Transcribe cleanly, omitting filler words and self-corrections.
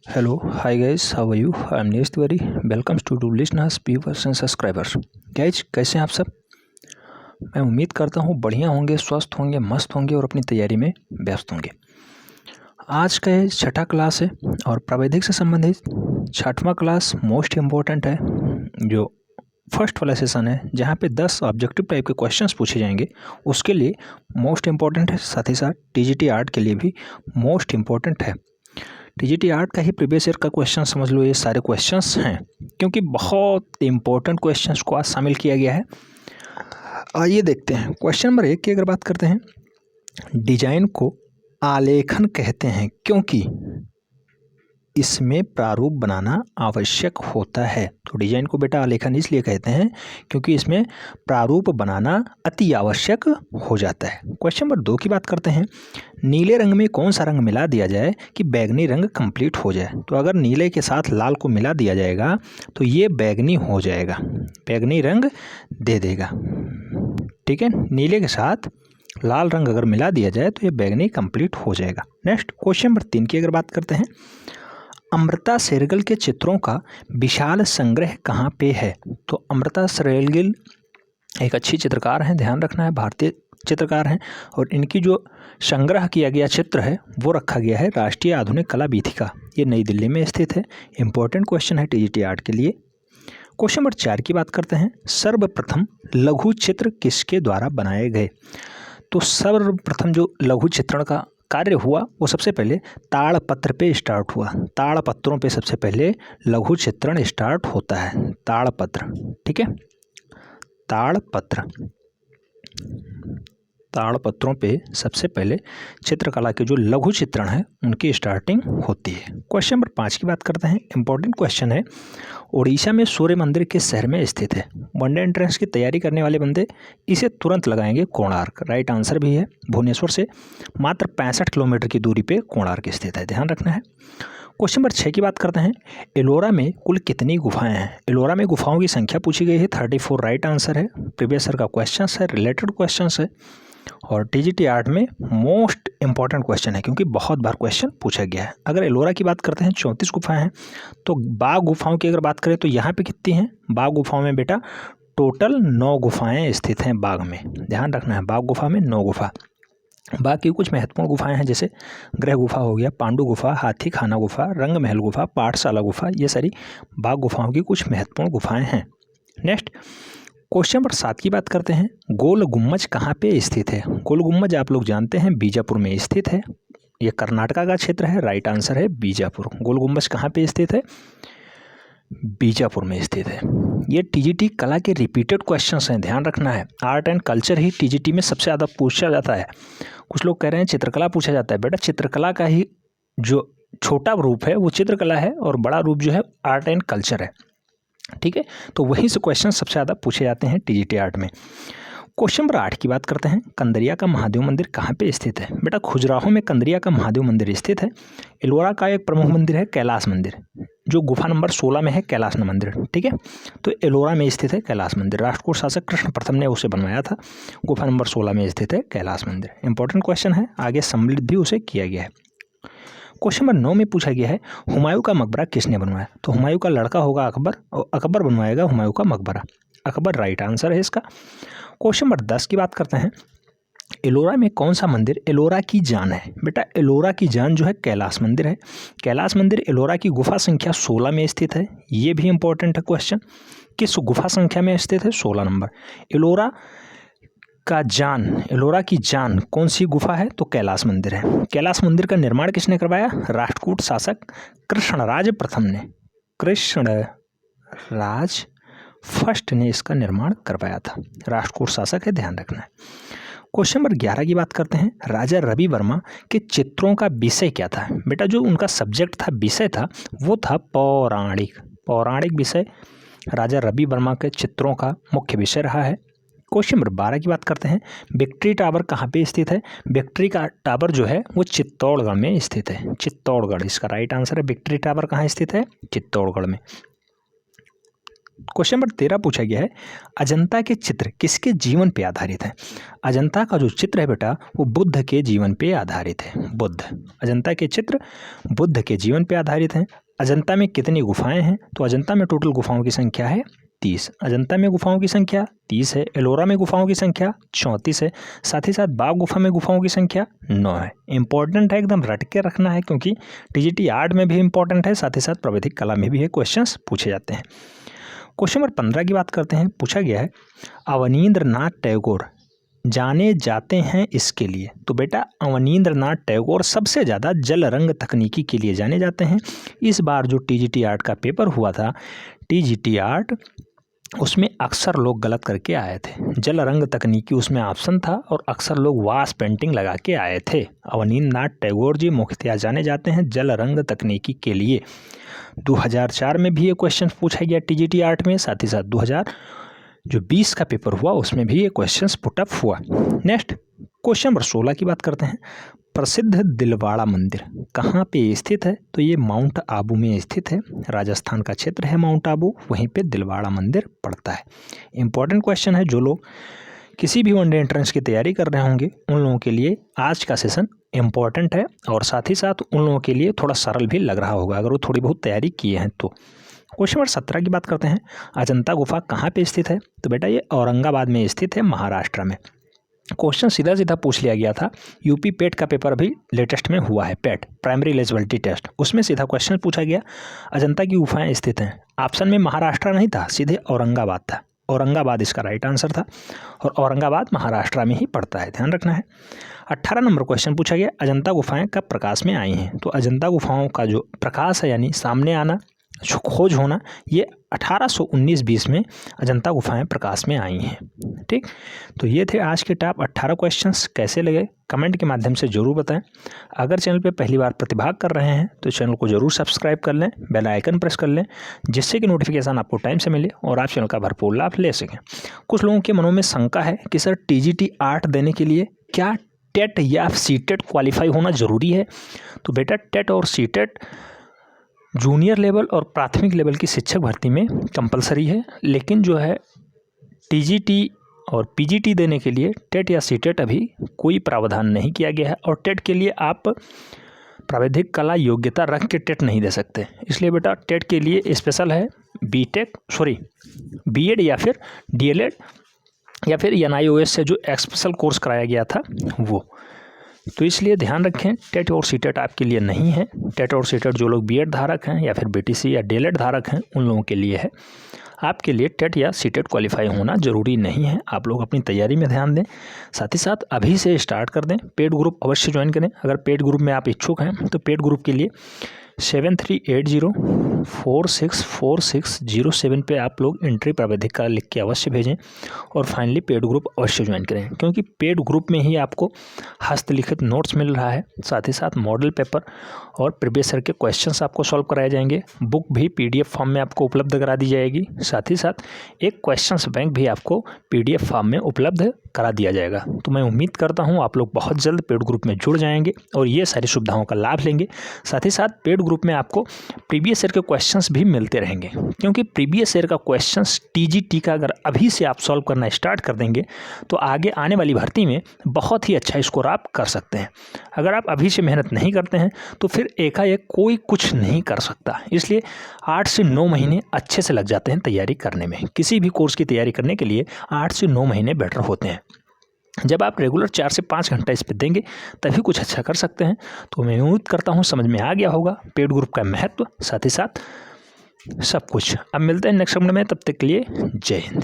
Hello, hi guys, how are you? I'm Nesh Tiwari. Welcome to listeners, viewers and subscribers. Guys, कैसे हैं आप सब? मैं उम्मीद करता हूँ बढ़िया होंगे, स्वस्थ होंगे, मस्त होंगे और अपनी तैयारी में व्यस्त होंगे। आज का ये छठा क्लास है और प्रावैधिक से संबंधित छठवां क्लास मोस्ट इम्पोर्टेंट है, जो फर्स्ट वाला सेशन है जहाँ पे 10 ऑब्जेक्टिव टाइप के क्वेश्चंस पूछे जाएंगे। उसके लिए मोस्ट इम्पोर्टेंट है, साथ ही साथ टीजीटी आर्ट के लिए भी मोस्ट इम्पोर्टेंट है। टीजीटी आर्ट का ही प्रीवियस ईयर का क्वेश्चन समझ लो, ये सारे क्वेश्चंस हैं क्योंकि बहुत इंपॉर्टेंट क्वेश्चंस को आज शामिल किया गया है। आइए देखते हैं। क्वेश्चन नंबर 1 की अगर बात करते हैं, डिजाइन को आलेखन कहते हैं क्योंकि इसमें प्रारूप बनाना आवश्यक होता है। तो डिजाइन को बेटा आलेखन इसलिए कहते हैं क्योंकि इसमें प्रारूप बनाना अति आवश्यक हो जाता है। क्वेश्चन नंबर 2 की बात करते हैं, नीले रंग में कौन सा रंग मिला दिया जाए कि बैगनी रंग कंप्लीट हो जाए। तो अगर नीले के साथ लाल को मिला दिया जाएगा तो ये बैगनी हो जाएगा, बैगनी रंग दे देगा। ठीक है, नीले के साथ लाल रंग अगर मिला दिया जाए तो ये बैगनी कंप्लीट हो जाएगा। नेक्स्ट क्वेश्चन नंबर 3 की अगर बात करते हैं, अमृता शेरगिल के चित्रों का विशाल संग्रह कहाँ पे है। तो अमृता शेरगिल एक अच्छी चित्रकार हैं, ध्यान रखना है, भारतीय चित्रकार हैं और इनकी जो संग्रह किया गया चित्र है वो रखा गया है राष्ट्रीय आधुनिक कला वीथिका, ये नई दिल्ली में स्थित है। इंपॉर्टेंट क्वेश्चन है टीजीटी आर्ट के लिए। क्वेश्चन नंबर 4 की बात करते हैं, सर्वप्रथम लघु चित्र किसके द्वारा बनाए गए। तो सर्वप्रथम जो लघु चित्रण का कार्य हुआ वो सबसे पहले ताड़पत्र पे स्टार्ट हुआ। ताड़पत्रों पे सबसे पहले लघु चित्रण स्टार्ट होता है, ताड़पत्र। ठीक है, ताड़पत्रों पे सबसे पहले चित्रकला के जो लघु चित्रण है उनकी स्टार्टिंग होती है। क्वेश्चन नंबर 5 की बात करते हैं, इंपॉर्टेंट क्वेश्चन है, उड़ीसा में सूर्य मंदिर किस शहर में स्थित है। वनडे एंट्रेंस की तैयारी करने वाले बंदे इसे तुरंत लगाएंगे, कोणार्क। राइट आंसर भी है, भुवनेश्वर से मात्र 65 किलोमीटर की दूरी पे कोणार्क स्थित है, ध्यान रखना है। क्वेश्चन नंबर 6 की बात करते हैं, एलोरा में कुल कितनी गुफाएं हैं। एलोरा में गुफाओं की संख्या पूछी गई है, 34 राइट आंसर है। प्रीवियस ईयर का क्वेश्चन है, रिलेटेड क्वेश्चन है और टीजीटी आर्ट में मोस्ट इंपॉर्टेंट क्वेश्चन है क्योंकि बहुत बार क्वेश्चन पूछा गया है। अगर एलोरा की बात करते हैं 34 गुफाएं हैं, तो बाघ गुफाओं की अगर बात करें तो यहाँ पे कितनी हैं। बाघ गुफाओं में बेटा टोटल 9 गुफाएं स्थित हैं बाघ में, ध्यान रखना है, बाघ गुफा में 9 गुफा। बाकी कुछ महत्वपूर्ण गुफाएं हैं जैसे ग्रह गुफा हो गया, पांडु गुफा, हाथी खाना गुफा, रंग महल गुफा, पाठशाला गुफा, ये सारी बाघ गुफाओं की कुछ महत्वपूर्ण गुफाएं हैं। नेक्स्ट क्वेश्चन नंबर 7 की बात करते हैं, गोल गुम्बज कहाँ पे स्थित है। गोल गुम्बज आप लोग जानते हैं बीजापुर में स्थित है, ये कर्नाटका का क्षेत्र है। राइट आंसर है बीजापुर। गोल गुम्बज कहाँ पे स्थित है, बीजापुर में स्थित है। ये टीजीटी कला के रिपीटेड क्वेश्चंस हैं, ध्यान रखना है। Art and culture he TGT में सबसे ज़्यादा पूछा जाता है। कुछ लोग कह रहे हैं चित्रकला पूछा जाता है, बेटा चित्रकला का ही जो छोटा रूप है वो चित्रकला है और बड़ा रूप जो है आर्ट एंड कल्चर है। ठीक है, तो वहीं से क्वेश्चन सबसे ज़्यादा पूछे जाते हैं टीजीटी आर्ट में। क्वेश्चन नंबर 8 की बात करते हैं, कंदरिया का महादेव मंदिर कहाँ पे स्थित है। बेटा खजुराहो में कंदरिया का महादेव मंदिर स्थित है। एलोरा का एक प्रमुख मंदिर है कैलाश मंदिर, जो गुफा नंबर 16 में है, कैलाश मंदिर। ठीक है, तो एलोरा में स्थित है कैलाश मंदिर, राष्ट्रकूट शासक कृष्ण प्रथम ने उसे बनवाया था। गुफा नंबर 16 में स्थित है कैलाश मंदिर। इंपॉर्टेंट क्वेश्चन है, आगे सम्मिलित भी उसे किया गया है। क्वेश्चन नंबर 9 में पूछा गया है, हुमायूं का मकबरा किसने बनवाया। तो हुमायूं का लड़का होगा अकबर और अकबर बनवाएगा हुमायूं का मकबरा, अकबर राइट आंसर है इसका। क्वेश्चन नंबर 10 की बात करते हैं, एलोरा में कौन सा मंदिर एलोरा की जान है। बेटा एलोरा की जान जो है कैलाश मंदिर है। कैलाश मंदिर एलोरा की गुफा संख्या 16 में स्थित है, ये भी इंपॉर्टेंट है क्वेश्चन। किस गुफा संख्या में स्थित है, 16 नंबर। एलोरा की जान कौन सी गुफा है, तो कैलाश मंदिर है। कैलाश मंदिर का निर्माण किसने करवाया, राष्ट्रकूट शासक कृष्णराज प्रथम ने, कृष्णराज फर्स्ट ने इसका निर्माण करवाया था। राष्ट्रकूट शासक है, ध्यान रखना है। क्वेश्चन नंबर 11 की बात करते हैं, राजा रवि वर्मा के चित्रों का विषय क्या था। बेटा जो उनका सब्जेक्ट था, विषय था, वो था पौराणिक विषय राजा रवि वर्मा के चित्रों का मुख्य विषय रहा है। क्वेश्चन नंबर 12 की बात करते हैं, विक्ट्री टावर कहाँ पे स्थित है। विक्ट्री का टावर जो है वो चित्तौड़गढ़ में स्थित है, चित्तौड़गढ़ इसका राइट आंसर है। विक्ट्री टावर कहाँ स्थित है, चित्तौड़गढ़ में। क्वेश्चन नंबर 13 पूछा गया है, अजंता के चित्र किसके जीवन पे आधारित है? अजंता का जो चित्र है बेटा वो बुद्ध के जीवन पे आधारित है। बुद्ध, अजंता के चित्र बुद्ध के जीवन पे आधारित हैं। अजंता में कितनी गुफाएं हैं? तो अजंता में टोटल गुफाओं की संख्या है 30। अजंता में गुफाओं की संख्या 30 है। एलोरा में गुफाओं की संख्या 34 है। साथ ही साथ बाघ गुफा में गुफाओं की संख्या 9 है। इंपॉर्टेंट है, एकदम रट के रखना है, क्योंकि टीजीटी आर्ट में भी इंपॉर्टेंट है, साथ ही साथ प्राविधिक कला में भी है, क्वेश्चंस पूछे जाते हैं। क्वेश्चन नंबर 15 की बात करते हैं। पूछा गया है, अवनींद्रनाथ टैगोर जाने जाते हैं इसके लिए? तो बेटा अवनींद्रनाथ टैगोर सबसे ज़्यादा जल रंग तकनीकी के लिए जाने जाते हैं। इस बार जो टीजीटी आर्ट का पेपर हुआ था, टीजीटी आर्ट, उसमें अक्सर लोग गलत करके आए थे। जल रंग तकनीकी उसमें ऑप्शन था और अक्सर लोग वास पेंटिंग लगा के आए थे। अवनींद्रनाथ टैगोर जी मुख्यतः जाने जाते हैं जल रंग तकनीकी के लिए। 2004 में भी ये क्वेश्चन पूछा गया टीजीटी आर्ट में, साथ ही साथ 2020 का पेपर हुआ उसमें भी ये क्वेश्चन पुटअप हुआ। नेक्स्ट क्वेश्चन नंबर 16 की बात करते हैं। प्रसिद्ध दिलवाड़ा मंदिर कहाँ पे स्थित है? तो ये माउंट आबू में स्थित है। राजस्थान का क्षेत्र है माउंट आबू, वहीं पे दिलवाड़ा मंदिर पड़ता है। इंपॉर्टेंट क्वेश्चन है, जो लोग किसी भी वनडे एंट्रेंस की तैयारी कर रहे होंगे उन लोगों के लिए आज का सेशन इम्पॉर्टेंट है, और साथ ही साथ उन लोगों के लिए थोड़ा सरल भी लग रहा होगा अगर वो थोड़ी बहुत तैयारी किए हैं तो। क्वेश्चन नंबर 17 की बात करते हैं। अजंता गुफा कहाँ पे स्थित है? तो बेटा ये औरंगाबाद में स्थित है, महाराष्ट्र में। क्वेश्चन सीधा सीधा पूछ लिया गया था। यूपी पेट का पेपर अभी लेटेस्ट में हुआ है, पेट प्राइमरी एलिजिबिलिटी टेस्ट, उसमें सीधा क्वेश्चन पूछा गया, अजंता की गुफाएं स्थित हैं। ऑप्शन में महाराष्ट्र नहीं था, सीधे औरंगाबाद था। औरंगाबाद इसका राइट आंसर था, और औरंगाबाद महाराष्ट्र में ही पड़ता है, ध्यान रखना है। 18 नंबर क्वेश्चन पूछा गया, अजंता गुफाएं कब प्रकाश में आई हैं? तो अजंता गुफाओं का जो प्रकाश है यानी सामने आना, खोज होना, ये 1819-20 में अजंता गुफाएं प्रकाश में आई हैं। ठीक, तो ये थे आज के टॉप 18 क्वेश्चंस। कैसे लगे कमेंट के माध्यम से ज़रूर बताएं। अगर चैनल पे पहली बार प्रतिभाग कर रहे हैं तो चैनल को ज़रूर सब्सक्राइब कर लें, बेल आइकन प्रेस कर लें, जिससे कि नोटिफिकेशन आपको टाइम से मिले और आप चैनल का भरपूर लाभ ले सकें। कुछ लोगों के मनों में शंका है कि सर टीजीटी आर्ट देने के लिए क्या टेट या सीटेट क्वालिफाई होना ज़रूरी है? तो बेटा टेट और सीटेट जूनियर लेवल और प्राथमिक लेवल की शिक्षक भर्ती में कंपलसरी है, लेकिन जो है टीजीटी और पीजीटी देने के लिए टेट या सीटेट अभी कोई प्रावधान नहीं किया गया है। और टेट के लिए आप प्राविधिक कला योग्यता रख के टेट नहीं दे सकते, इसलिए बेटा टेट के लिए स्पेशल है बीएड या फिर डीएलएड या फिर एनआईओएस से जो स्पेशल कोर्स कराया गया था वो। तो इसलिए ध्यान रखें, टेट और सीटेट आपके लिए नहीं है। टेट और सीटेट जो लोग बीएड धारक हैं या फिर बीटीसी या डीएलएड धारक हैं उन लोगों के लिए है। आपके लिए टेट या सीटेट क्वालिफाई होना ज़रूरी नहीं है। आप लोग अपनी तैयारी में ध्यान दें, साथ ही साथ अभी से स्टार्ट कर दें। पेड ग्रुप अवश्य ज्वाइन करें। अगर पेड ग्रुप में आप इच्छुक हैं तो पेड ग्रुप के लिए 7380464607 पे आप लोग एंट्री प्राविधिक कला लिख के अवश्य भेजें और फाइनली पेड ग्रुप अवश्य ज्वाइन करें, क्योंकि पेड ग्रुप में ही आपको हस्तलिखित नोट्स मिल रहा है, साथ ही साथ मॉडल पेपर और प्रीवियस ईयर के क्वेश्चंस आपको सॉल्व कराए जाएंगे। बुक भी पीडीएफ फॉर्म में आपको उपलब्ध करा दी जाएगी, साथ ही साथ एक क्वेश्चंस बैंक भी आपको पीडीएफ फॉर्म में उपलब्ध करा दिया जाएगा। तो मैं उम्मीद करता हूँ आप लोग बहुत जल्द पेड ग्रुप में जुड़ जाएंगे और ये सारी सुविधाओं का लाभ लेंगे। साथ ही साथ पेड ग्रुप में आपको प्रीवियस ईयर के क्वेश्चंस भी मिलते रहेंगे, क्योंकि प्रीवियस ईयर का क्वेश्चंस टीजीटी का अगर अभी से आप सॉल्व करना स्टार्ट कर देंगे तो आगे आने वाली भर्ती में बहुत ही अच्छा स्कोर आप कर सकते हैं। अगर आप अभी से मेहनत नहीं करते हैं तो फिर एकाएक कोई कुछ नहीं कर सकता। इसलिए 8 से 9 महीने अच्छे से लग जाते हैं तैयारी करने में। किसी भी कोर्स की तैयारी करने के लिए 8 से 9 महीने बेटर होते हैं। जब आप रेगुलर 4 से 5 घंटा इस पे देंगे तभी कुछ अच्छा कर सकते हैं। तो मैं उम्मीद करता हूँ समझ में आ गया होगा पेड ग्रुप का महत्व, साथ ही साथ सब कुछ। अब मिलते हैं नेक्स्ट वीडियो में, तब तक के लिए जय हिंद।